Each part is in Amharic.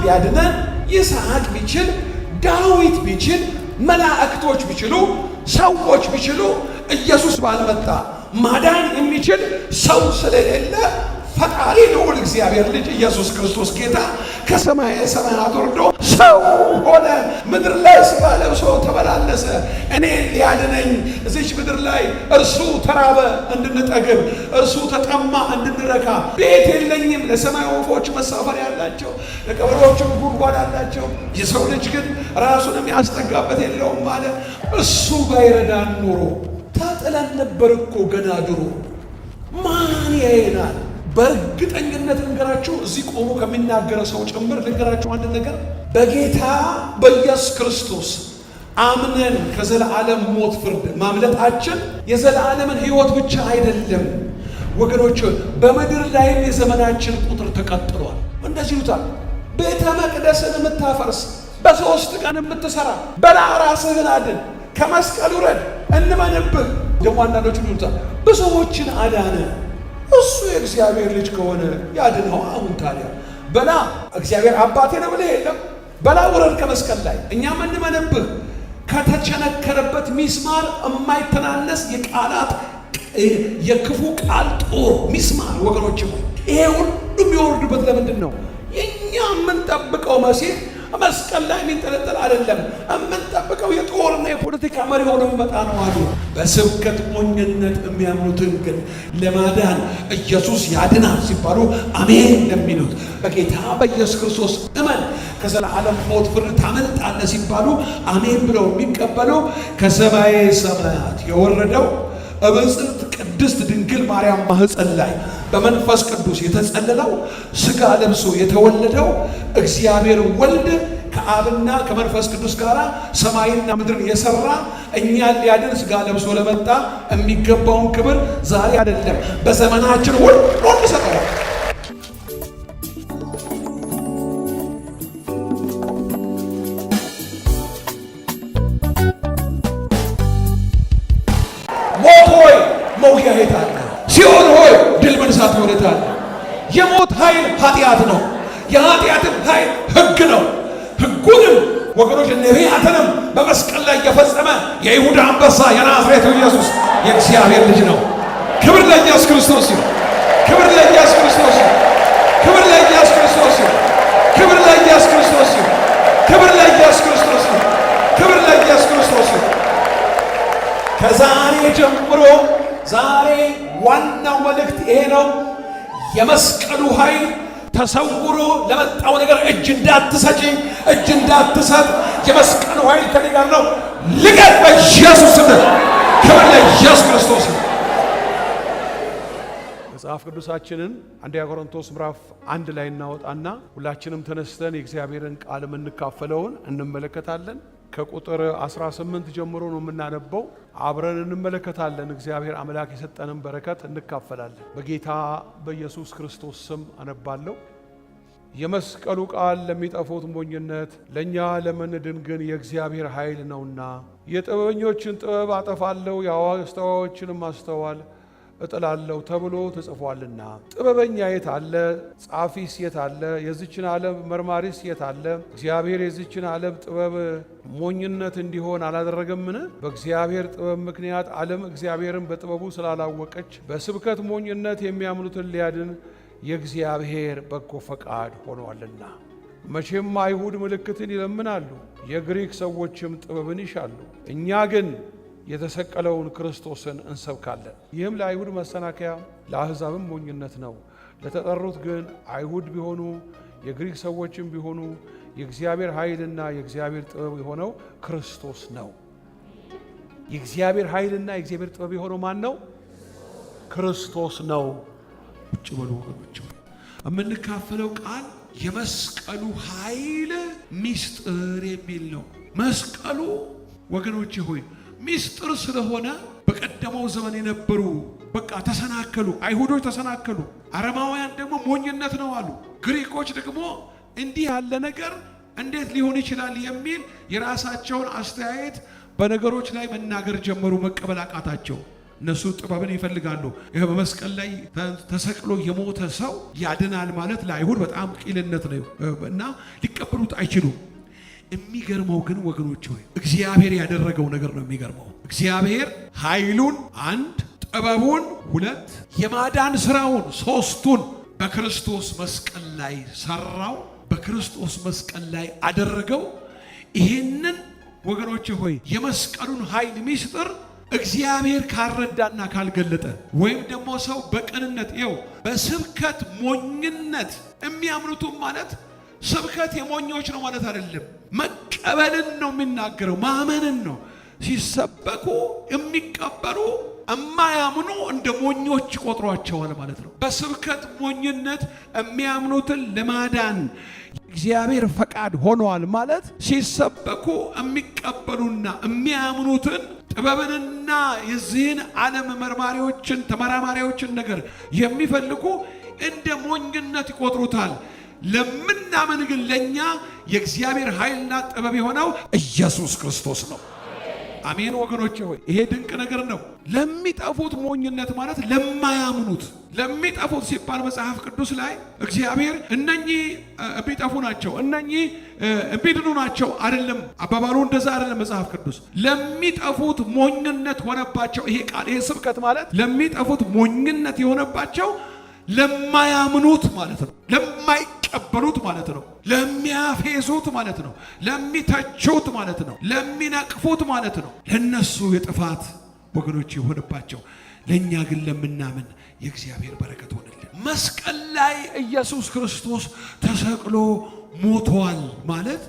ቢያድነን ይስሐቅ ቢችል ዳዊት ቢችል መላእክቶች ቢችሉ ሰዎች ቢችሉ ኢየሱስ ባልመጣ ማዳን የሚችል ሰው ስለሌለ ፈጣሪ ልዑል እግዚአብሔር ልጅ ኢየሱስ ክርስቶስ ጌታ ከሰማየ ሰማያት ወርዶ ሰው ሆነ። ምድር ላይ ሥጋ ለብሶ ተመላለሰ። እኔ ሊያድነኝ እዚች ምድር ላይ እርሱ ተራበ እንድንጠግብ፣ እርሱ ተጠማ እንድንረካ። ቤት የለኝም፣ ለሰማይ ወፎች መሳፈሪያ ያላቸው፣ ለቀበሮችም ጉድጓድ አላቸው። የሰው ልጅ ግን ራሱንም ያስጠጋበት የለውም አለ። እሱ ባይረዳን ኖሮ ታጥለን ነበር እኮ ገና ድሮ። ማን ያየናል? በእርግጠኝነት ልንገራችሁ፣ እዚህ ቆሞ ከሚናገረ ሰው ጭምር ልንገራችሁ አንድ ነገር። በጌታ በኢየሱስ ክርስቶስ አምነን ከዘላለም ሞት ፍርድ ማምለጣችን የዘላለምን ሕይወት ብቻ አይደለም ወገኖች፣ በምድር ላይም የዘመናችን ቁጥር ተቀጥሏል። እንደዚህ ይሉታል፣ ቤተ መቅደስን የምታፈርስ በ3 ቀን የምትሰራ በላ ራስህን አድን፣ ከመስቀል ውረድ፣ እንመንብህ። ደግሞ አንዳንዶቹ ይሉታል፣ ብዙዎችን አዳነ። እሱ የእግዚአብሔር ልጅ ከሆነ ያድነው። አሁን ታዲያ በላ እግዚአብሔር አባቴ ነው ብለህ የለም፣ በላ ውረድ ከመስቀል ላይ፣ እኛም እንመንብህ። ከተቸነከረበት ሚስማር የማይተናነስ የቃላት የክፉ ቃል ጦር ሚስማር ወገኖች፣ ይሄ ሁሉ የሚወርድበት ለምንድን ነው? የእኛ የምንጠብቀው መሲህ መስቀል ላይ የሚንጠለጠል አይደለም። የምንጠብቀው የጦርና የፖለቲካ መሪ ሆኖ የሚመጣ ነው አሉ። በስብከት ሞኝነት የሚያምኑትን ግን ለማዳን ኢየሱስ ያድናል ሲባሉ አሜን እንደሚሉት በጌታ በኢየሱስ ክርስቶስ እመን ከዘላለም ሞት ፍርድ ታመልጣለህ ሲባሉ አሜን ብለው የሚቀበሉ ከሰማየ ሰማያት የወረደው በብፅዕት ቅድስት ድንግል ማርያም ማኅፀን ላይ በመንፈስ ቅዱስ የተጸለለው ሥጋ ለብሶ የተወለደው እግዚአብሔር ወልድ ከአብና ከመንፈስ ቅዱስ ጋር ሰማይና ምድርን የሰራ እኛን ሊያድን ሥጋ ለብሶ ለመጣ የሚገባውን ክብር ዛሬ አይደለም በዘመናችን ሁሉ እንሰጠዋለን። ሞት ሆይ መውጊያ የት አለ? ሲኦል ሆይ ድል መንሳት ወዴት አለ? የሞት ኃይል ኃጢአት ነው፣ የኃጢአትም ኃይል ሕግ ነው። ሕጉንም ወገኖች ነቢያትንም በመስቀል ላይ የፈጸመ የይሁዳ አንበሳ የናዝሬቱ ኢየሱስ የእግዚአብሔር ልጅ ነው። ክብር ለኢየሱስ ክርስቶስ ይሁን። ክብር ለኢየሱስ ክርስቶስ ይሁን። ክብር ለኢየሱስ ክርስቶስ ይሁን። ክብር ለኢየሱስ ክርስቶስ ይሁን። ክብር ለኢየሱስ ክርስቶስ ይሁን። ክብር ለኢየሱስ ክርስቶስ ይሁን። ከዛሬ ጀምሮ ዛሬ ዋናው መልእክት ይሄ ነው። የመስቀሉ ኃይል ተሰውሮ ለመጣው ነገር እጅ እንዳትሰጪ፣ እጅ እንዳትሰጥ። የመስቀሉ ኃይል ከኔ ጋር ነው። ልቀቅ በኢየሱስ ስም። ክብር ለኢየሱስ ክርስቶስ። መጽሐፍ ቅዱሳችንን አንደኛ ቆሮንቶስ ምዕራፍ 1 ላይ እናወጣና ሁላችንም ተነስተን የእግዚአብሔርን ቃል የምንካፈለውን እንመለከታለን። ከቁጥር 18 ጀምሮ ነው የምናነበው። አብረን እንመለከታለን። እግዚአብሔር አምላክ የሰጠንን በረከት እንካፈላለን። በጌታ በኢየሱስ ክርስቶስ ስም አነባለሁ። የመስቀሉ ቃል ለሚጠፉት ሞኝነት፣ ለእኛ ለምንድን ግን የእግዚአብሔር ኃይል ነውና። የጥበበኞችን ጥበብ አጠፋለሁ፣ የአስተዋዮችንም ማስተዋል እጥላለሁ ተብሎ ተጽፏልና። ጥበበኛ የት አለ? ጻፊስ የት አለ? የዚችን ዓለም መርማሪስ የት አለ? እግዚአብሔር የዚችን ዓለም ጥበብ ሞኝነት እንዲሆን አላደረገምን? በእግዚአብሔር ጥበብ ምክንያት ዓለም እግዚአብሔርን በጥበቡ ስላላወቀች በስብከት ሞኝነት የሚያምኑትን ሊያድን የእግዚአብሔር በጎ ፈቃድ ሆኗልና። መቼም አይሁድ ምልክትን ይለምናሉ፣ የግሪክ ሰዎችም ጥበብን ይሻሉ። እኛ ግን የተሰቀለውን ክርስቶስን እንሰብካለን። ይህም ለአይሁድ መሰናከያ ለአሕዛብም ሞኝነት ነው። ለተጠሩት ግን አይሁድ ቢሆኑ የግሪክ ሰዎችም ቢሆኑ የእግዚአብሔር ኃይልና የእግዚአብሔር ጥበብ የሆነው ክርስቶስ ነው። የእግዚአብሔር ኃይልና የእግዚአብሔር ጥበብ የሆነው ማን ነው? ክርስቶስ ነው። ቁጭ በሉ ወገኖች። የምንካፈለው ቃል የመስቀሉ ኃይል ሚስጥር የሚል ነው። መስቀሉ ወገኖች ሆይ ሚስጥር ስለሆነ በቀደመው ዘመን የነበሩ በቃ ተሰናከሉ። አይሁዶች ተሰናከሉ። አረማውያን ደግሞ ሞኝነት ነው አሉ። ግሪኮች ደግሞ እንዲህ ያለ ነገር እንዴት ሊሆን ይችላል የሚል የራሳቸውን አስተያየት በነገሮች ላይ መናገር ጀመሩ። መቀበል አቃታቸው። እነሱ ጥበብን ይፈልጋሉ። ይሄ በመስቀል ላይ ተሰቅሎ የሞተ ሰው ያድናል ማለት ለአይሁድ በጣም ቂልነት ነው እና ሊቀበሉት አይችሉም። የሚገርመው ግን ወገኖች ሆይ እግዚአብሔር ያደረገው ነገር ነው የሚገርመው። እግዚአብሔር ኃይሉን አንድ፣ ጥበቡን ሁለት፣ የማዳን ስራውን ሶስቱን በክርስቶስ መስቀል ላይ ሰራው፣ በክርስቶስ መስቀል ላይ አደረገው። ይሄንን ወገኖች ሆይ የመስቀሉን ኃይል ሚስጥር እግዚአብሔር ካልረዳና ካልገለጠ ወይም ደግሞ ሰው በቅንነት ይው በስብከት ሞኝነት የሚያምኑትም ማለት ስብከት የሞኞች ነው ማለት አይደለም። መቀበልን ነው የሚናገረው፣ ማመንን ነው። ሲሰበኩ የሚቀበሉ እማያምኑ እንደ ሞኞች ቆጥሯቸዋል ማለት ነው። በስብከት ሞኝነት የሚያምኑትን ለማዳን እግዚአብሔር ፈቃድ ሆኗል ማለት ሲሰበኩ የሚቀበሉና የሚያምኑትን ጥበብንና የዚህን ዓለም መርማሪዎችን ተመራማሪዎችን ነገር የሚፈልጉ እንደ ሞኝነት ይቆጥሩታል። ለምናምን ግን ለኛ የእግዚአብሔር ኃይልና ጥበብ የሆነው ኢየሱስ ክርስቶስ ነው። አሜን ወገኖቼ ሆይ ይሄ ድንቅ ነገር ነው። ለሚጠፉት ሞኝነት ማለት ለማያምኑት፣ ለሚጠፉት ሲባል መጽሐፍ ቅዱስ ላይ እግዚአብሔር እነኚህ የሚጠፉ ናቸው እነኚህ የሚድኑ ናቸው አይደለም። አባባሉ እንደዛ አይደለም። መጽሐፍ ቅዱስ ለሚጠፉት ሞኝነት ሆነባቸው። ይሄ ቃል ይሄ ስብከት ማለት ለሚጠፉት ሞኝነት የሆነባቸው ለማያምኑት ማለት ነው። ለማይቀበሉት ማለት ነው። ለሚያፌዙት ማለት ነው። ለሚተቹት ማለት ነው። ለሚነቅፉት ማለት ነው። ለነሱ የጥፋት ወገኖች የሆነባቸው፣ ለኛ ግን ለምናምን የእግዚአብሔር በረከት ሆነልን። መስቀል ላይ ኢየሱስ ክርስቶስ ተሰቅሎ ሞቷል ማለት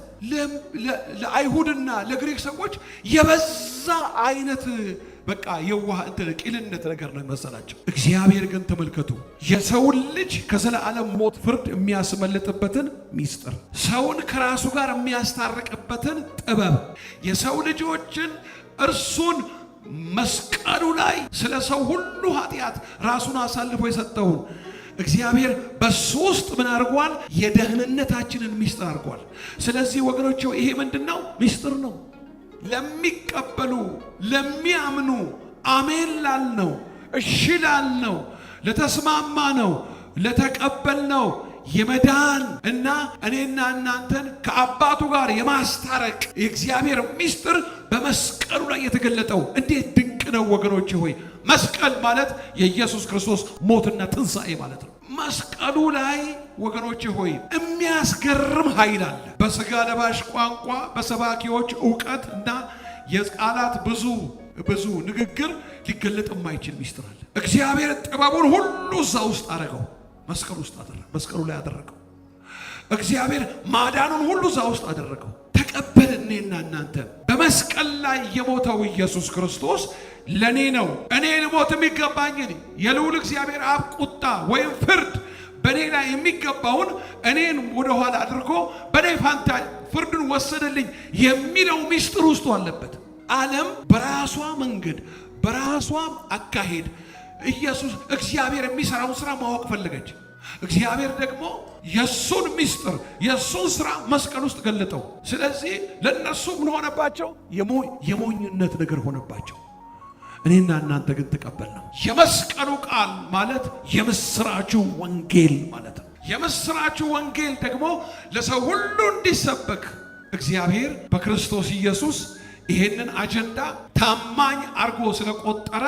ለአይሁድና ለግሪክ ሰዎች የበዛ አይነት በቃ የዋህ ቂልነት ነገር ነው መሰላቸው። እግዚአብሔር ግን ተመልከቱ የሰውን ልጅ ከዘላለም ሞት ፍርድ የሚያስመልጥበትን ሚስጥር፣ ሰውን ከራሱ ጋር የሚያስታርቅበትን ጥበብ፣ የሰው ልጆችን እርሱን መስቀሉ ላይ ስለ ሰው ሁሉ ኃጢአት ራሱን አሳልፎ የሰጠውን እግዚአብሔር በሱ ውስጥ ምን አድርጓል? የደህንነታችንን ሚስጥር አድርጓል። ስለዚህ ወገኖቼ ይሄ ምንድነው? ሚስጥር ነው። ለሚቀበሉ ለሚያምኑ አሜን ላልነው እሺ ላልነው ለተስማማ ነው ለተቀበልነው የመዳን እና እኔና እናንተን ከአባቱ ጋር የማስታረቅ የእግዚአብሔር ሚስጥር በመስቀሉ ላይ የተገለጠው እንዴት ድንቅ ነው ወገኖቼ ሆይ። መስቀል ማለት የኢየሱስ ክርስቶስ ሞትና ትንሣኤ ማለት ነው። መስቀሉ ላይ ወገኖቼ ሆይ የሚያስገርም ኃይል አለ። በሥጋ ለባሽ ቋንቋ በሰባኪዎች ዕውቀት እና የቃላት ብዙ ንግግር ሊገለጥ የማይችል ሚስጥር አለ። እግዚአብሔር ጥበቡን ሁሉ እዛ ውስጥ አደረገው፣ መስቀሉ ውስጥ አደረገው፣ መስቀሉ ላይ አደረገው። እግዚአብሔር ማዳኑን ሁሉ እዛ ውስጥ አደረገው። ተቀበልን። እኔና እናንተ በመስቀል ላይ የሞተው ኢየሱስ ክርስቶስ ለኔ ነው። እኔ ልሞት የሚገባኝ የልዑል እግዚአብሔር አብ ቁጣ ወይም ፍርድ በኔ ላይ የሚገባውን እኔን ወደ ኋላ አድርጎ በኔ ፋንታ ፍርዱን ወሰደልኝ የሚለው ሚስጥር ውስጡ አለበት። ዓለም በራሷ መንገድ በራሷ አካሄድ እግዚአብሔር የሚሰራውን ስራ ማወቅ ፈለገች። እግዚአብሔር ደግሞ የሱን ሚስጥር የሱን ስራ መስቀል ውስጥ ገለጠው። ስለዚህ ለነሱ ምን ሆነባቸው? የሞኝነት ነገር ሆነባቸው። እኔና እናንተ ግን ተቀበልነው። የመስቀሉ ቃል ማለት የምስራቹ ወንጌል ማለት ነው። የምስራቹ ወንጌል ደግሞ ለሰው ሁሉ እንዲሰበክ እግዚአብሔር በክርስቶስ ኢየሱስ ይሄንን አጀንዳ ታማኝ አርጎ ስለቆጠረ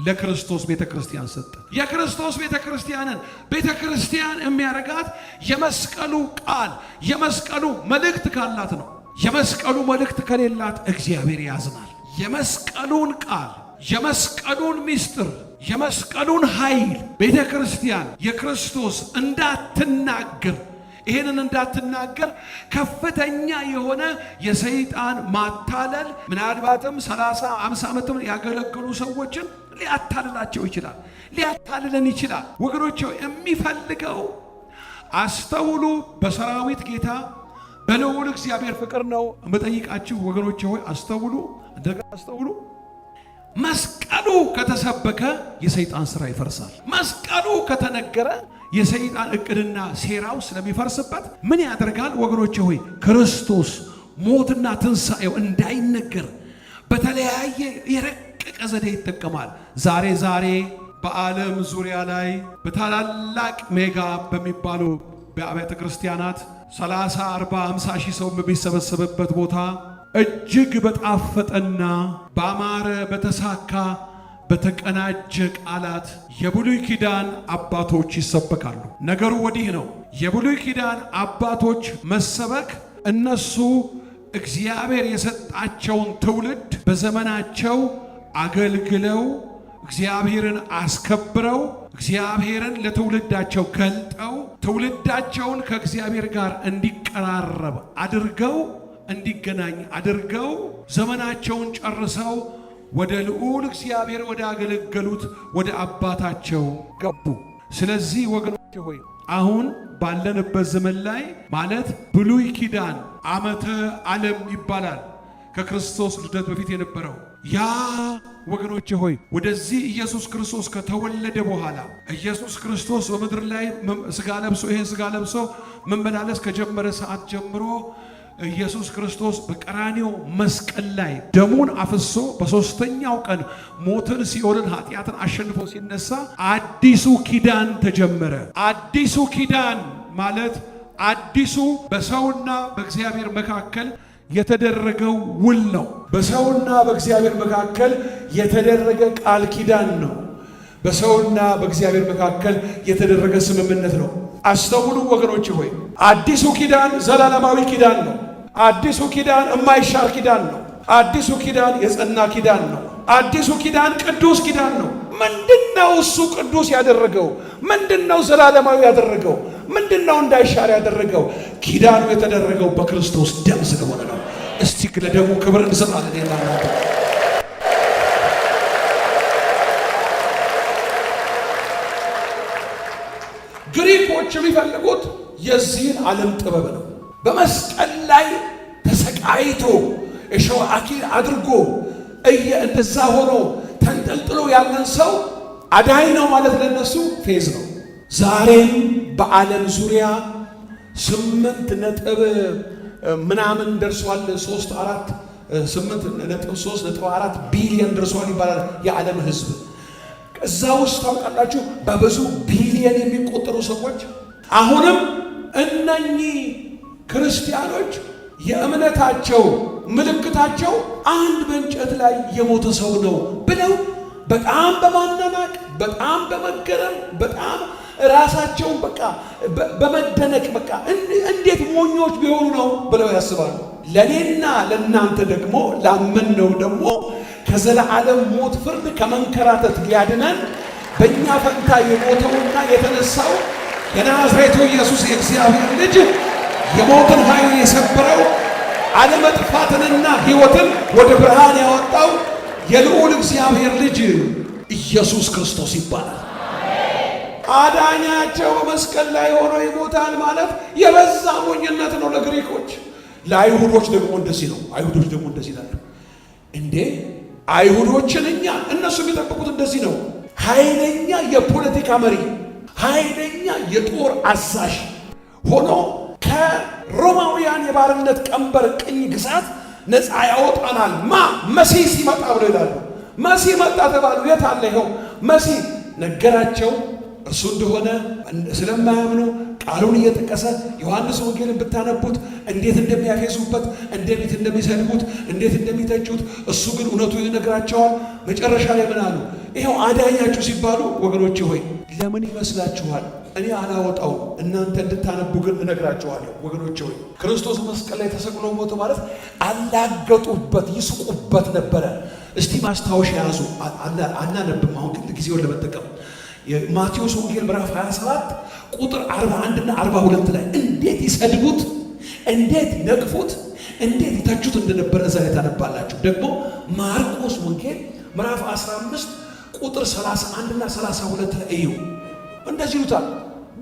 ለክርስቶስ ቤተክርስቲያን ሰጠ። የክርስቶስ ቤተክርስቲያንን ቤተክርስቲያን የሚያረጋት የመስቀሉ ቃል የመስቀሉ መልእክት ካላት ነው። የመስቀሉ መልእክት ከሌላት እግዚአብሔር ያዝናል። የመስቀሉን ቃል የመስቀሉን ሚስጥር የመስቀሉን ኃይል ቤተክርስቲያን የክርስቶስ እንዳትናገር ይሄንን እንዳትናገር ከፍተኛ የሆነ የሰይጣን ማታለል ምናልባትም 30-50 ዓመትም ያገለገሉ ሰዎችን ሊያታልላቸው ይችላል። ሊያታልለን ይችላል። ወገኖቼ የሚፈልገው አስተውሉ። በሰራዊት ጌታ በልዑል እግዚአብሔር ፍቅር ነው የምጠይቃችሁ ወገኖቼ ሆይ አስተውሉ። እንደገና አስተውሉ። መስቀሉ ከተሰበከ የሰይጣን ሥራ ይፈርሳል። መስቀሉ ከተነገረ የሰይጣን እቅድና ሴራው ስለሚፈርስበት ምን ያደርጋል ወገኖቼ ሆይ? ክርስቶስ ሞትና ትንሣኤው እንዳይነገር በተለያየ የረቀቀ ዘዴ ይጠቀማል። ዛሬ በዓለም ዙሪያ ላይ በታላላቅ ሜጋ በሚባሉ በአብያተ ክርስቲያናት 30፣ 40፣ 50 ሺህ ሰው በሚሰበሰብበት ቦታ እጅግ በጣፈጠና ባማረ በተሳካ በተቀናጀ ቃላት የብሉይ ኪዳን አባቶች ይሰበካሉ። ነገሩ ወዲህ ነው። የብሉይ ኪዳን አባቶች መሰበክ እነሱ እግዚአብሔር የሰጣቸውን ትውልድ በዘመናቸው አገልግለው እግዚአብሔርን አስከብረው እግዚአብሔርን ለትውልዳቸው ገልጠው ትውልዳቸውን ከእግዚአብሔር ጋር እንዲቀራረብ አድርገው እንዲገናኝ አድርገው ዘመናቸውን ጨርሰው ወደ ልዑል እግዚአብሔር ወደ አገለገሉት ወደ አባታቸው ገቡ። ስለዚህ ወገኖቼ ሆይ አሁን ባለንበት ዘመን ላይ ማለት ብሉይ ኪዳን ዓመተ ዓለም ይባላል። ከክርስቶስ ልደት በፊት የነበረው ያ ወገኖቼ ሆይ ወደዚህ ኢየሱስ ክርስቶስ ከተወለደ በኋላ ኢየሱስ ክርስቶስ በምድር ላይ ሥጋ ለብሶ ይሄን ሥጋ ለብሶ መመላለስ ከጀመረ ሰዓት ጀምሮ ኢየሱስ ክርስቶስ በቀራንዮ መስቀል ላይ ደሙን አፍሶ በሶስተኛው ቀን ሞትን፣ ሲኦልን፣ ኃጢአትን አሸንፎ ሲነሳ አዲሱ ኪዳን ተጀመረ። አዲሱ ኪዳን ማለት አዲሱ በሰውና በእግዚአብሔር መካከል የተደረገው ውል ነው። በሰውና በእግዚአብሔር መካከል የተደረገ ቃል ኪዳን ነው። በሰውና በእግዚአብሔር መካከል የተደረገ ስምምነት ነው። አስተውሉ ወገኖች ሆይ አዲሱ ኪዳን ዘላለማዊ ኪዳን ነው። አዲሱ ኪዳን የማይሻር ኪዳን ነው። አዲሱ ኪዳን የጸና ኪዳን ነው። አዲሱ ኪዳን ቅዱስ ኪዳን ነው። ምንድነው እሱ ቅዱስ ያደረገው? ምንድነው ዘላለማዊ ያደረገው? ምንድነው እንዳይሻር ያደረገው? ኪዳኑ የተደረገው በክርስቶስ ደም ስለሆነ ነው። እስቲ ለደሙ ክብር እንሰጣለን። እናንተ ግሪኮች የሚፈልጉት የዚህን ዓለም ጥበብ ነው። በመስቀል ላይ ተሰቃይቶ እሾህ አክሊል አድርጎ እንደዛ ሆኖ ተንጠልጥሎ ያለን ሰው አዳኝ ነው ማለት ለነሱ ፌዝ ነው። ዛሬም በዓለም ዙሪያ 8 ምናምን ደርሷል። 8.4 ቢሊዮን ደርሷል ይባላል የዓለም ሕዝብ። እዛ ውስጥ ታውቃላችሁ በብዙ ቢሊዮን የሚቆጠሩ ሰዎች። አሁንም እነኚህ ክርስቲያኖች የእምነታቸው ምልክታቸው አንድ በእንጨት ላይ የሞተ ሰው ነው ብለው በጣም በማናናቅ በጣም በመገረም በጣም ራሳቸውን በቃ በመደነቅ በቃ እንዴት ሞኞች ቢሆኑ ነው ብለው ያስባሉ። ለኔና ለናንተ ደግሞ ላመንነው ደግሞ ከዘላለም ሞት ፍርድ ከመንከራተት ሊያድነን በእኛ ፈንታ የሞተውና የተነሳው የናዝሬቱ ኢየሱስ የእግዚአብሔር ልጅ የሞትን ኃይል የሰበረው አለመጥፋትንና ሕይወትን ወደ ብርሃን ያወጣው የልዑል እግዚአብሔር ልጅ ኢየሱስ ክርስቶስ ይባላል። አዳኛቸው በመስቀል ላይ ሆኖ ይሞታል ማለት የበዛ ሞኝነት ነው ለግሪኮች። ለአይሁዶች ደግሞ እንደዚህ ነው። አይሁዶች ደግሞ እንደዚህ ይላሉ። እንዴ አይሁዶችን እነሱ የሚጠብቁት እንደዚህ ነው። ኃይለኛ የፖለቲካ መሪ፣ ኃይለኛ የጦር አዛዥ ሆኖ ከሮማውያን የባርነት ቀንበር ቅኝ ግዛት ነፃ ያወጣናል መሲህ ሲመጣ ብለው ይላሉ። መሲህ መጣ ተባሉ። የት አለ? ይኸው መሲህ ነገራቸው። እርሱ እንደሆነ ስለማያምኑ ቃሉን እየጠቀሰ ዮሐንስ ወንጌልን ብታነቡት እንዴት እንደሚያፌዙበት፣ እንዴት እንደሚሰድቡት፣ እንዴት እንደሚተቹት እሱ ግን እውነቱ ይነግራቸዋል። መጨረሻ ላይ ምን አሉ? ይኸው አዳኛችሁ ሲባሉ ወገኖቼ ሆይ ለምን ይመስላችኋል? እኔ አላወጣው እናንተ እንድታነቡ ግን እነግራችኋለሁ። ወገኖቼ ሆይ ክርስቶስ መስቀል ላይ ተሰቅሎ ሞተ ማለት አላገጡበት፣ ይስቁበት ነበረ። እስቲ ማስታወሻ ያዙ። አናነብም አሁን ጊዜውን ለመጠቀም የማቴዎስ ወንጌል ምዕራፍ 27 ቁጥር 41 እና 42 ላይ እንዴት ይሰድቡት፣ እንዴት ይነቅፉት፣ እንዴት ይተቹት እንደነበረ እዛ ላይ ታነባላችሁ። ደግሞ ማርቆስ ወንጌል ምዕራፍ 15 ቁጥር 31 እና 32 ላይ እዩ። እንደዚህ ይሉታል፣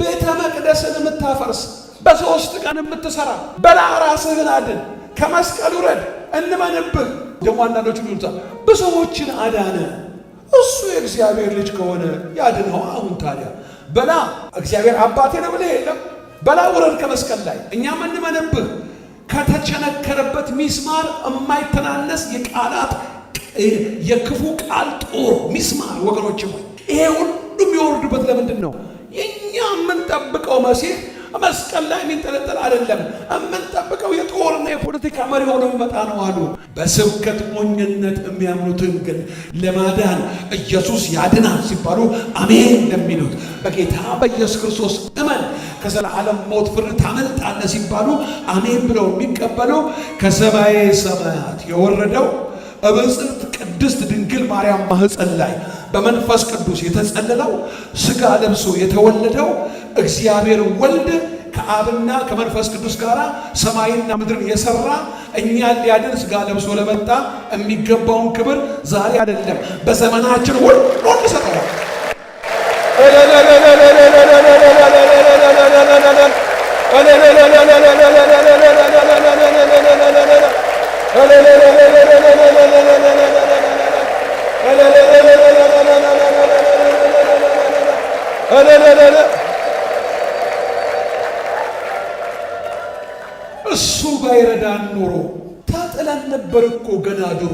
ቤተ መቅደስን የምታፈርስ በ3 ቀን የምትሰራ በላ ራስህን አድን፣ ከመስቀል ውረድ፣ እንመንብህ። ደግሞ አንዳንዶቹ ይሉታል ብዙዎችን አዳነ፣ እሱ የእግዚአብሔር ልጅ ከሆነ ያድነው። አሁን ታዲያ በላ እግዚአብሔር አባቴ ነው ብለህ የለም፣ በላ ውረድ ከመስቀል ላይ፣ እኛም እንመንብህ። ከተቸነከረበት ሚስማር የማይተናነስ የቃላት የክፉ ቃል ጦር ሚስማር ወገኖች ሆይ ይሄ ሁሉ የሚወርድበት ለምንድን ነው? የኛ የምንጠብቀው መሲህ መስቀል ላይ የሚንጠለጠል አይደለም። የምንጠብቀው የጦርና የፖለቲካ መሪ ሆኖ የሚመጣ ነው አሉ። በስብከት ሞኝነት የሚያምኑትን ግን ለማዳን ኢየሱስ ያድናል ሲባሉ አሜን ለሚሉት በጌታ በኢየሱስ ክርስቶስ እመን ከዘላለም ሞት ፍርድ ታመልጣለህ ሲባሉ አሜን ብለው የሚቀበሉ ከሰማየ ሰማያት የወረደው በብፅዕት ቅድስት ድንግል ማርያም ማኅፀን ላይ በመንፈስ ቅዱስ የተጸለለው ሥጋ ለብሶ የተወለደው እግዚአብሔር ወልድ ከአብና ከመንፈስ ቅዱስ ጋር ሰማይና ምድርን የሰራ እኛን ሊያድን ሥጋ ለብሶ ለመጣ የሚገባውን ክብር ዛሬ አይደለም በዘመናችን ሁሉ እንሰጠዋለን። እሱ ባይረዳን ኖሮ ታጥለን ነበር እኮ ገና ድሮ።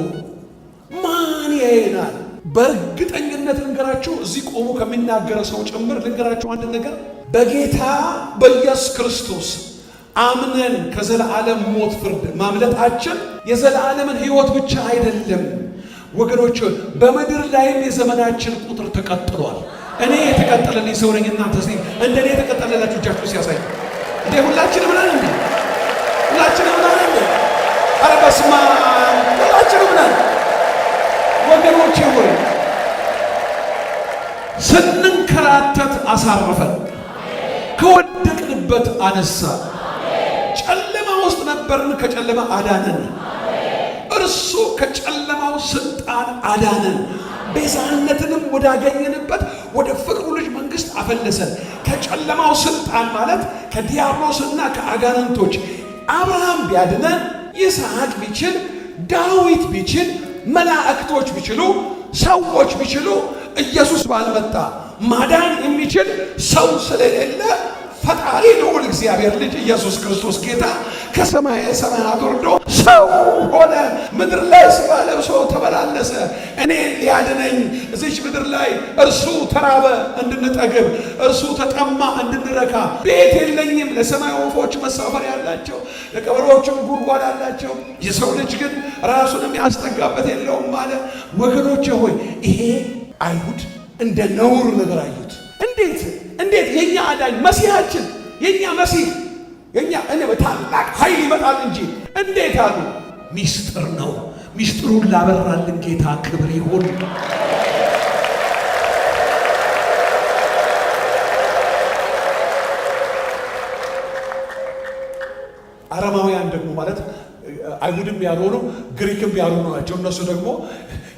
ማን ያየናል? በእርግጠኝነት ልንገራችሁ፣ እዚህ ቆሞ ከሚናገረ ሰው ጭምር ልንገራችሁ አንድ ነገር። በጌታ በኢየሱስ ክርስቶስ አምነን ከዘላለም ሞት ፍርድ ማምለጣችን የዘላለምን ሕይወት ብቻ አይደለም ወገኖች፣ በምድር ላይም የዘመናችን ቁጥር ተቀጥሏል። እኔ የተቀጠለልኝ ሰው ነኝ። እናንተ እንደኔ የተቀጠለላችሁ እጃችሁ ሲያሳይ እንዴ! ሁላችንም ነን እንዴ? ሁላችንም ነን እንዴ? ኧረ በስመ አብ! ሁላችንም ነን ወገኖቼ ሆይ፣ ስንንከራተት አሳረፈን፣ ከወደቅንበት አነሳ። ጨለማ ውስጥ ነበርን፣ ከጨለማ አዳነን። እርሱ ከጨለማው ስልጣን አዳነን፣ ቤዛነትንም ወዳገኘንበት ወደ ፍቅሩ ልጅ መንግሥት አፈለሰን። ከጨለማው ስልጣን ማለት ከዲያብሎስና ከአጋንንቶች አብርሃም ቢያድነን፣ ይስሐቅ ቢችል፣ ዳዊት ቢችል፣ መላእክቶች ቢችሉ፣ ሰዎች ቢችሉ ኢየሱስ ባልመጣ ማዳን የሚችል ሰው ስለሌለ ፈጣሪ ልዑል እግዚአብሔር ልጅ ኢየሱስ ክርስቶስ ጌታ ከሰማየ ሰማያት ወርዶ ሰው ሆነ፣ ምድር ላይ ሥጋ ለብሶ ተመላለሰ። እኔ ሊያድነኝ እዚች ምድር ላይ እርሱ ተራበ እንድንጠግብ፣ እርሱ ተጠማ እንድንረካ። ቤት የለኝም፣ ለሰማይ ወፎች መሳፈሪያ ያላቸው፣ ለቀበሮችም ጉድጓድ አላቸው፣ የሰው ልጅ ግን ራሱንም ያስጠጋበት የለውም አለ። ወገኖቼ ሆይ ይሄ አይሁድ እንደ ነውር ነገር አዩት። እንዴት የኛ አዳኝ መሲሐችን የኛ መሲህ የኛ በታላቅ ኃይል ይመጣል እንጂ እንዴት አሉ? ሚስጥር ነው። ሚስጥሩን ላበራልን ጌታ ክብር ይሁን። አረማውያን ደግሞ ማለት አይሁድም ያልሆኑ ግሪክም ያልሆኑ ናቸው። እነሱ ደግሞ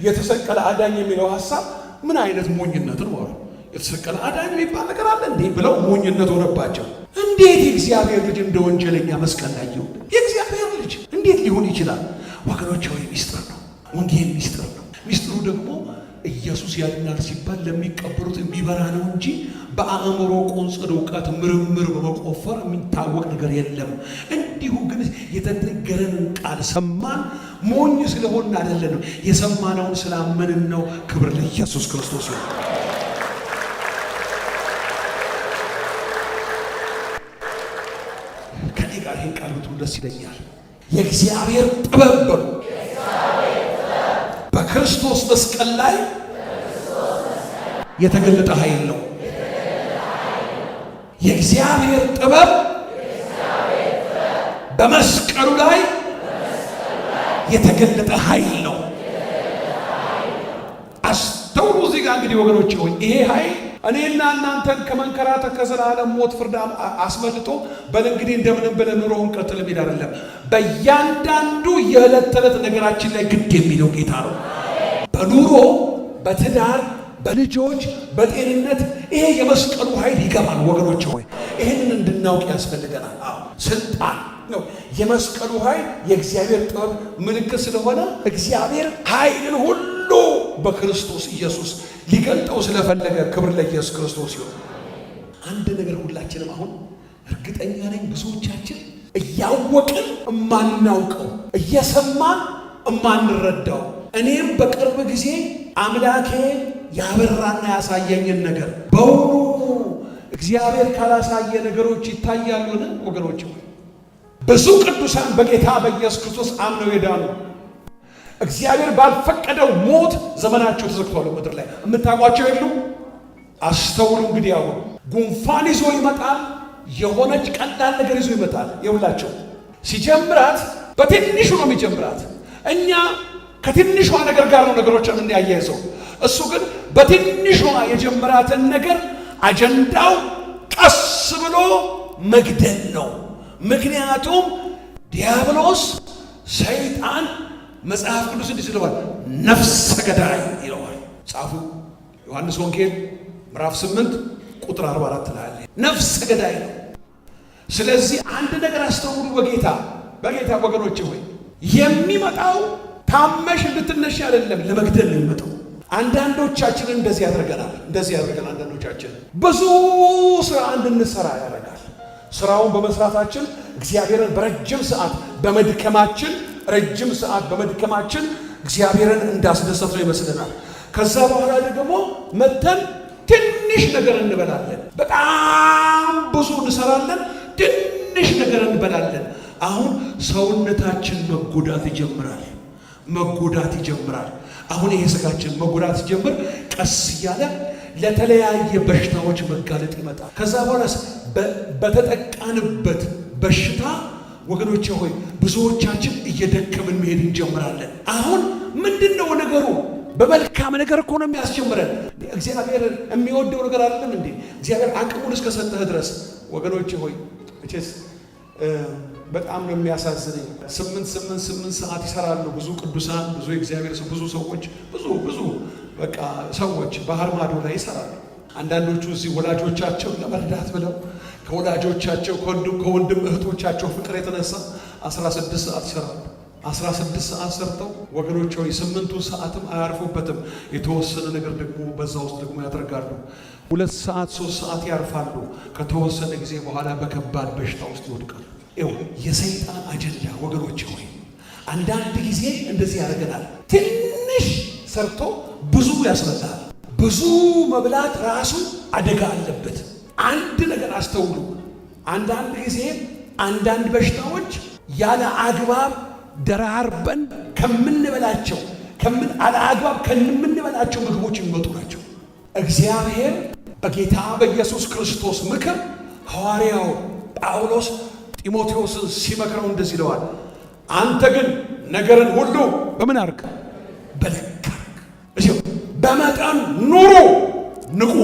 የተሰቀለ አዳኝ የሚለው ሐሳብ ምን አይነት ሞኝነት ነው አሉ። የተሰቀለ አዳኝ የሚባል ነገር አለ እንዴ ብለው ሞኝነት ሆነባቸው። እንዴት የእግዚአብሔር ልጅ እንደ ወንጀለኛ መስቀል ላይ ይሁን? የእግዚአብሔር ልጅ እንዴት ሊሆን ይችላል? ወገኖች ሆይ ሚስጥር ነው። ወንጌል ሚስጥር ነው። ሚስጥሩ ደግሞ ኢየሱስ ያድናል ሲባል ለሚቀበሉት የሚበራ ነው እንጂ በአእምሮ ቁንጽል እውቀት ምርምር በመቆፈር የሚታወቅ ነገር የለም። እንዲሁ ግን የተነገረንን ቃል ሰማን፣ ሞኝ ስለሆን አይደለንም፣ የሰማነውን ስላመንን ነው። ክብር ለኢየሱስ ክርስቶስ ይሁን። ከኔ ጋር ይህን ቃል ብትሉ ደስ ይለኛል። የእግዚአብሔር ጥበብ በሉ በክርስቶስ መስቀል ላይ የተገለጠ ኃይል ነው። የእግዚአብሔር ጥበብ በመስቀሉ ላይ የተገለጠ ኃይል ነው። አስተውሉ። እዚህ ጋር እንግዲህ ወገኖች ሆይ ይሄ ኃይል እኔና እናንተን ከመንከራተት ከዘላለም ሞት ፍርድ አስመልጦ በል እንግዲህ እንደምንም ብለን ኑሮውን ቀጥል የሚል አይደለም። በእያንዳንዱ የዕለት ተዕለት ነገራችን ላይ ግድ የሚለው ጌታ ነው። በኑሮ፣ በትዳር፣ በልጆች፣ በጤንነት ይሄ የመስቀሉ ኃይል ይገባል። ወገኖች ሆይ ይህንን እንድናውቅ ያስፈልገናል። ስልጣን ነው የመስቀሉ ኃይል። የእግዚአብሔር ጥበብ ምልክት ስለሆነ እግዚአብሔር ኃይልን ሁሉ በክርስቶስ ኢየሱስ ሊገልጠው ስለፈለገ ክብር ለኢየሱስ ክርስቶስ ይሁን። አንድ ነገር ሁላችንም አሁን እርግጠኛ ነኝ ብዙዎቻችን እያወቅን እማናውቀው፣ እየሰማን እማንረዳው እኔም በቅርብ ጊዜ አምላኬ ያበራና ያሳየኝን ነገር በውኑ እግዚአብሔር ካላሳየ ነገሮች ይታያሉን? ወገኖች ብዙ ቅዱሳን በጌታ በኢየሱስ ክርስቶስ አምነው የዳኑ እግዚአብሔር ባልፈቀደው ሞት ዘመናቸው ተዘግቷል። ምድር ላይ የምታውቋቸው የሉ? አስተውሉ እንግዲህ። አሁን ጉንፋን ይዞ ይመጣል። የሆነች ቀላል ነገር ይዞ ይመጣል። የሁላቸው ሲጀምራት በትንሹ ነው የሚጀምራት። እኛ ከትንሿ ነገር ጋር ነው ነገሮችን እንያያይዘው። እሱ ግን በትንሿ የጀመራትን ነገር አጀንዳው ቀስ ብሎ መግደል ነው። ምክንያቱም ዲያብሎስ ሰይጣን መጽሐፍ ቅዱስ እንዲህ ይለዋል፣ ነፍሰ ገዳይ ይለዋል። ጻፉ። ዮሐንስ ወንጌል ምዕራፍ 8 ቁጥር 44 ላይ ነፍሰ ገዳይ ነው። ስለዚህ አንድ ነገር አስተውሉ። በጌታ ወገኖች ሆይ የሚመጣው ታመሽ እንድትነሽ አይደለም፣ ለመግደል ነው የሚመጣው። አንዳንዶቻችንን እንደዚህ ያደርገናል። አንዳንዶቻችን ብዙ ስራ እንድንሰራ ያደርጋል። ስራውን በመስራታችን እግዚአብሔርን ረጅም ሰዓት በመድከማችን እግዚአብሔርን እንዳስደሰተው ይመስለናል። ከዛ በኋላ ደግሞ መተን ትንሽ ነገር እንበላለን። በጣም ብዙ እንሰራለን፣ ትንሽ ነገር እንበላለን። አሁን ሰውነታችን መጎዳት ይጀምራል። አሁን ይሄ ስጋችን መጎዳት ሲጀምር ቀስ እያለ ለተለያየ በሽታዎች መጋለጥ ይመጣል። ከዛ በኋላ በተጠቃንበት በሽታ ወገኖቼ ሆይ ብዙዎቻችን እየደከምን መሄድ እንጀምራለን። አሁን ምንድነው ነገሩ? በመልካም ነገር እኮ ነው የሚያስጀምረን። እግዚአብሔር የሚወደው ነገር አይደለም እንዴ? እግዚአብሔር አቅሙን እስከሰጠህ ድረስ ወገኖቼ ሆይ እቺስ በጣም ነው የሚያሳዝነኝ። 8 ሰዓት ይሰራሉ ብዙ ቅዱሳን፣ ብዙ የእግዚአብሔር ብዙ ሰዎች፣ ብዙ በቃ ሰዎች ባህር ማዶ ላይ ይሰራሉ። አንዳንዶቹ እዚህ ወላጆቻቸው ለመርዳት ብለው ከወላጆቻቸው ከወንድም እህቶቻቸው ፍቅር የተነሳ 16 ሰዓት ይሰራሉ። 16 ሰዓት ሰርተው ወገኖች ሆይ 8ቱ ሰዓትም አያርፉበትም። የተወሰነ ነገር ደግሞ በዛ ውስጥ ደግሞ ያደርጋሉ። 2 ሰዓት 3 ሰዓት ያርፋሉ። ከተወሰነ ጊዜ በኋላ በከባድ በሽታ ውስጥ ይወድቃሉ። የሰይጣን አጀንዳ ወገኖች ሆይ አንዳንድ ጊዜ እንደዚህ ያደርገናል። ትንሽ ሰርቶ ብዙ ያስበላል። ብዙ መብላት ራሱ አደጋ አለበት። አንድ ነገር አስተውሉ። አንዳንድ ጊዜ አንዳንድ በሽታዎች ያለ አግባብ ደራርበን ከምንበላቸው ምግቦች የሚመጡ ናቸው። እግዚአብሔር በጌታ በኢየሱስ ክርስቶስ ምክር ሐዋርያው ጳውሎስ ጢሞቴዎስን ሲመክረው እንደዚህ ይለዋል፣ አንተ ግን ነገርን ሁሉ በምን አርግ? በልክ አርግ። በመጠን ኑሩ፣ ንቁ።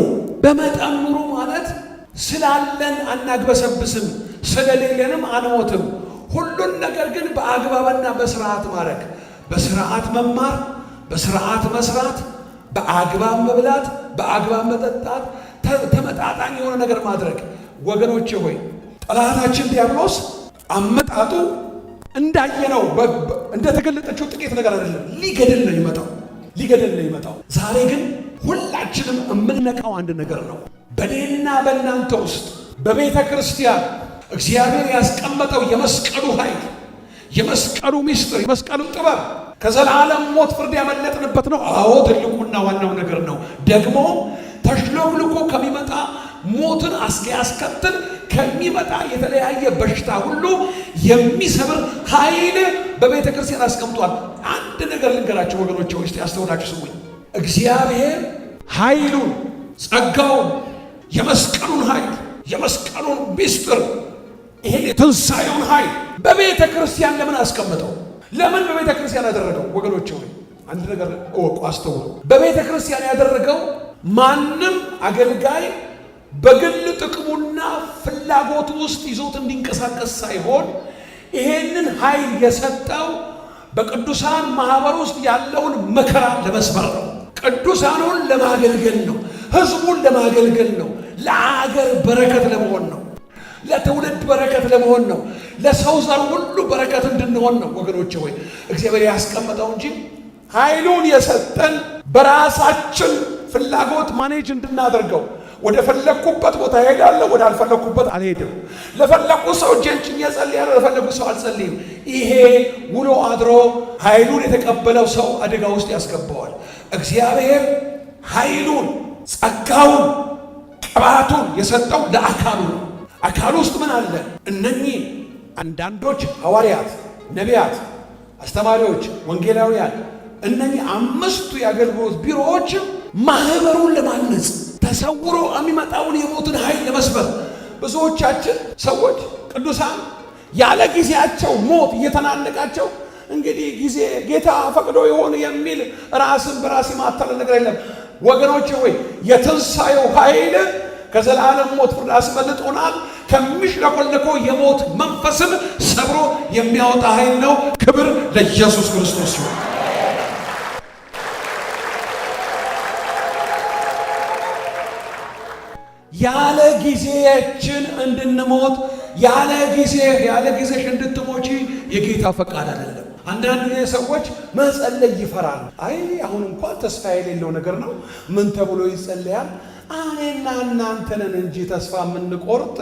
በመጠን ኑሩ ማለት ስላለን አናግበሰብስም፣ ስለሌለንም አንሞትም። ሁሉን ነገር ግን በአግባብና በስርዓት ማድረግ፣ በስርዓት መማር፣ በስርዓት መስራት፣ በአግባብ መብላት፣ በአግባብ መጠጣት፣ ተመጣጣኝ የሆነ ነገር ማድረግ። ወገኖቼ ሆይ ጠላታችን ዲያብሎስ አመጣጡ እንዳየነው እንደተገለጠችው ጥቂት ነገር አይደለም፣ ሊገድል ነው ይመጣው። ዛሬ ግን ሁላችንም የምንነቃው አንድ ነገር ነው። በእኔና በእናንተ ውስጥ በቤተ ክርስቲያን እግዚአብሔር ያስቀመጠው የመስቀሉ ኃይል፣ የመስቀሉ ምስጢር፣ የመስቀሉ ጥበብ ከዘላለም ሞት ፍርድ ያመለጥንበት ነው። አዎ ትልቁና ዋናው ነገር ነው። ደግሞ ተሽሎክልኮ ከሚመጣ ሞትን ያስከትል ከሚመጣ የተለያየ በሽታ ሁሉ የሚሰብር ኃይል በቤተ ክርስቲያን አስቀምጧል። አንድ ነገር ልንገራችሁ ወገኖቼ፣ ውስጥ ያስተውላችሁ ስሙኝ። እግዚአብሔር ኃይሉን፣ ጸጋውን፣ የመስቀሉን ኃይል፣ የመስቀሉን ምስጢር፣ ይሄን የትንሣኤውን ኃይል በቤተ ክርስቲያን ለምን አስቀመጠው? ለምን በቤተ ክርስቲያን ያደረገው? ወገኖቼ ሆይ አንድ ነገር እወቁ፣ አስተውሉ። በቤተ ክርስቲያን ያደረገው ማንም አገልጋይ በግል ጥቅሙና ፍላጎቱ ውስጥ ይዞት እንዲንቀሳቀስ ሳይሆን ይሄንን ኃይል የሰጠው በቅዱሳን ማህበር ውስጥ ያለውን መከራ ለመስበር ነው። ቅዱሳኑን ለማገልገል ነው። ህዝቡን ለማገልገል ነው። ለአገር በረከት ለመሆን ነው። ለትውልድ በረከት ለመሆን ነው። ለሰው ዘር ሁሉ በረከት እንድንሆን ነው። ወገኖቼ ሆይ እግዚአብሔር ያስቀመጠው እንጂ ኃይሉን የሰጠን በራሳችን ፍላጎት ማኔጅ እንድናደርገው ወደ ፈለኩበት ቦታ ሄዳለሁ፣ ወደ አልፈለኩበት አልሄድም። ለፈለኩ ሰው እጄን ጭኜ ጸልያለሁ፣ ለፈለኩ ሰው አልጸልይም። ይሄ ውሎ አድሮ ኃይሉን የተቀበለው ሰው አደጋ ውስጥ ያስገባዋል። እግዚአብሔር ኃይሉን፣ ጸጋውን፣ ቅባቱን የሰጠው ለአካሉ ነው። አካሉ ውስጥ ምን አለ? እነኚህ አንዳንዶች ሐዋርያት፣ ነቢያት፣ አስተማሪዎች፣ ወንጌላውያን እነኚህ አምስቱ የአገልግሎት ቢሮዎች ማህበሩን ለማነጽ ተሰውሮ የሚመጣውን የሞትን ኃይል ለመስበር ብዙዎቻችን ሰዎች ቅዱሳን ያለ ጊዜያቸው ሞት እየተናነቃቸው እንግዲህ ጊዜ ጌታ ፈቅዶ ይሆን የሚል ራስን በራስ ማታለል ነገር የለም ወገኖች ሆይ የትንሣኤው ኃይል ከዘላለም ሞት ፍርድ አስመልጦናል። ከሚሽለኮለከው የሞት መንፈስን ሰብሮ የሚያወጣ ኃይል ነው። ክብር ለኢየሱስ ክርስቶስ ይሁን። ያለ ጊዜያችን እንድንሞት ያለ ጊዜሽ እንድትሞቺ የጌታ ፈቃድ አይደለም። አንዳንድ ጊዜ ሰዎች መጸለይ ይፈራሉ። አይ አሁን እንኳን ተስፋ የሌለው ነገር ነው፣ ምን ተብሎ ይጸለያል? እኔና እናንተ ነን እንጂ ተስፋ የምንቆርጥ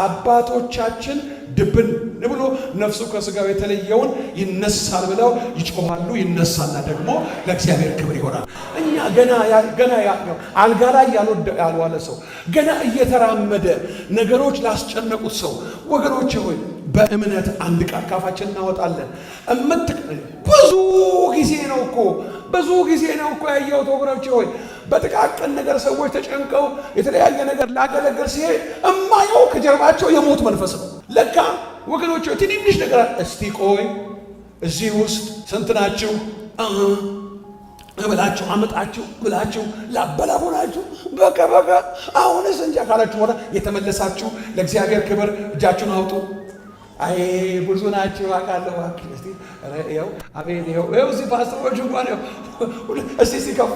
አባቶቻችን ድብን ብሎ ነፍሱ ከስጋው የተለየውን ይነሳል ብለው ይጮኻሉ። ይነሳና ደግሞ ለእግዚአብሔር ክብር ይሆናል። እኛ ገና አልጋ ላይ ያልዋለ ሰው ገና እየተራመደ ነገሮች ላስጨነቁት ሰው ወገኖቼ ሆይ በእምነት አንድ ቃል ካፋችን እናወጣለን። ብዙ ጊዜ ነው እኮ ያየሁት ወገኖቼ ሆይ በጥቃቅን ነገር ሰዎች ተጨንቀው የተለያየ ነገር ላገለግል ሲሄድ እማየው ከጀርባቸው የሞት መንፈስ ነው። ለካ ወገኖቼ ትንሽ ነገር እስቲ ቆይ እዚህ ውስጥ ስንት ናችሁ እብላችሁ አመጣችሁ ብላችሁ ላበላቦናችሁ በቃ አሁንስ እንጃ ካላችሁ በኋላ የተመለሳችሁ ለእግዚአብሔር ክብር እጃችሁን አውጡ። አይ ብዙ ናችሁ አውቃለሁ። እስቲ ይኸው አቤት ይኸው እዚህ ፓስተሮች እንኳን እስቲ ከፍ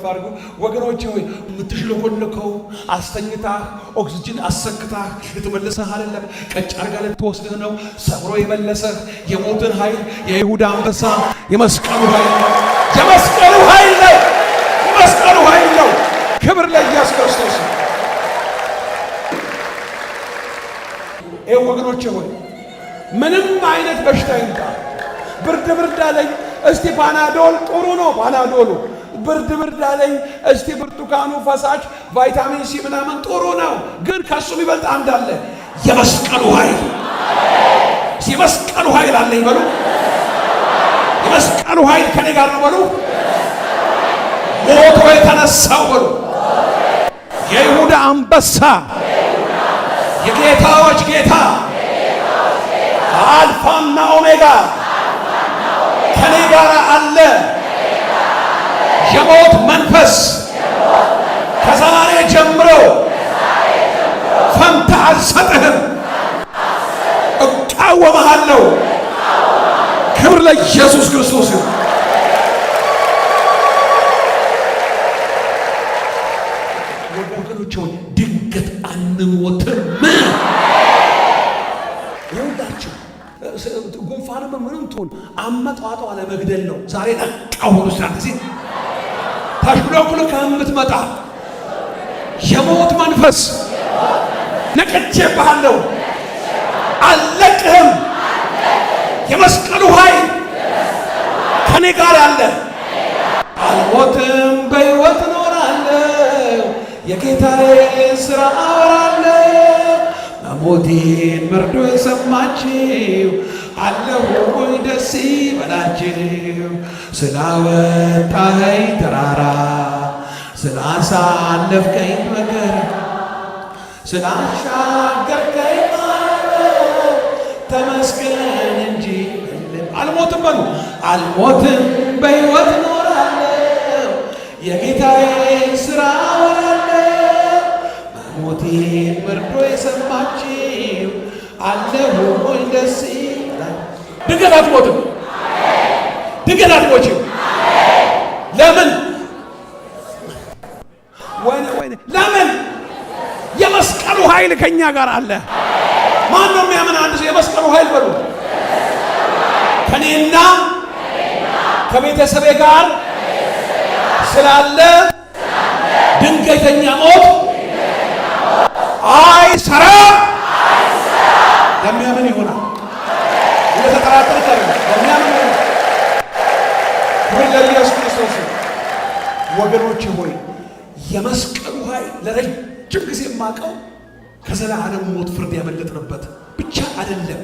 አድርጉ ወገኖቼ ሆይ የምትሽለኮለከው አስተኝታህ ኦክሲጅን አሰክታህ የተመለሰህ አይደለም። ቀጭ አርጋ ልትወስድህ ነው። ሰብሮ የመለሰህ የሞትን ኃይል የይሁዳ አንበሳ የመስቀሉ ኃይል ነው። ክብር ለኢየሱስ ክርስቶስ። ወገኖቼ ሆይ ምንም አይነት በሽታ ይምጣ፣ ብርድ አለኝ እስቲ ፓናዶል ጥሩ ነው። ፓናዶሉ ብርድ አለኝ እስቲ ብርቱካኑ ፈሳሽ ቫይታሚን ሲ ምናምን ጥሩ ነው። ግን ከሱ የሚበልጥ አንድ አለ፣ የመስቀሉ ኃይል። የመስቀሉ ኃይል አለኝ በሉ። የመስቀሉ ኃይል ከኔ ጋር ነው በሉ። ሞቶ የተነሳው በሉ። የይሁዳ አንበሳ የጌታዎች ጌታ አልፋና ኦሜጋ ከኔ ጋር አለ። የሞት መንፈስ ከዛሬ ጀምሮ ፈንታ አልሰጥህም፣ እቃወምሃለሁ። ክብር ለኢየሱስ ክርስቶስ ይሁን። ወገኖቼ ድንገት አንሞትም። ይሁዳችሁ ጉንፋንም ምንም ትሆን አመጣጧ ለመግደል ነው። ዛሬ ነቃሁሉ ስለዚህ ታሽሎኩል ከምትመጣ የሞት መንፈስ ነቅቼብሃለሁ፣ አልለቅህም። የመስቀሉ ኃይል ከኔ ጋር አለ። አልሞትም፣ በሕይወት እኖራለሁ፣ የጌታዬን ሥራ አወራለሁ። መሞቴን መርዶ የሰማችሁ አለሁኝ ደስ ይበላችሁ። ስላወጣኸኝ ተራራ፣ ስላሳለፍከኝ መከራ፣ ስላሻገርከኝ ማዕበል ተመስገን እንጂ አልሞትም በሉ። አልሞትም በሕይወት እኖራለሁ፣ የጌታዬን ሥራ አወራለሁ። መሞቴን መርዶ የሰማችሁ አለሁኝ ደስ ይላል። ድንገት አትሞትም። ድንገት አትሞችም። ለምን? ወይኔ ለምን? የመስቀሉ ኃይል ከኛ ጋር አለ። ማን ነው የሚያምን? አንድ ሰው የመስቀሉ ኃይል በሉ። ከኔና ከቤተሰቤ ጋር ስላለ ድንገተኛ ሞት አይሰራም። ለሚያምን ይሆናል። የተጠራጠረ ለሚያምን ይሆናል። ክብር ለኢየሱስ ክርስቶስ። ወገኖቼ ሆይ የመስቀሉ ኃይል ለረጅም ጊዜ የማውቀው ከዘላለም ሞት ፍርድ ያመለጥንበት ብቻ አይደለም፣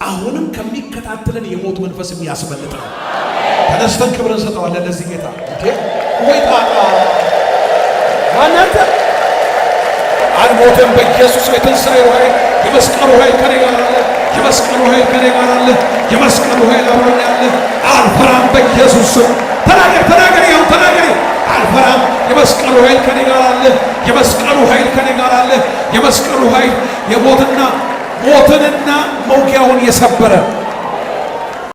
አሁንም ከሚከታተለን የሞት መንፈስ የሚያስመልጥ ነው። ተነስተን ክብር እንሰጠዋለን ለዚህ ጌታ። እንዴ ወይ ታታ ማናንተ አልሞተም። በኢየሱስ የትንሣኤው ኃይል የመስቀሉ ኃይል ከኔ ጋር አለ። የመስቀሉ ኃይል ከኔ ጋር አለ። የመስቀሉ ኃይል አብሮኝ አለ። አልፈራም በኢየሱስ ስም። ተናገር ያው ተናገር። አልፈራም። የመስቀሉ ኃይል ከኔ ጋር አለ። የመስቀሉ ኃይል ከኔ ጋር አለ። የመስቀሉ ኃይል የሞትንና መውጊያውን የሰበረ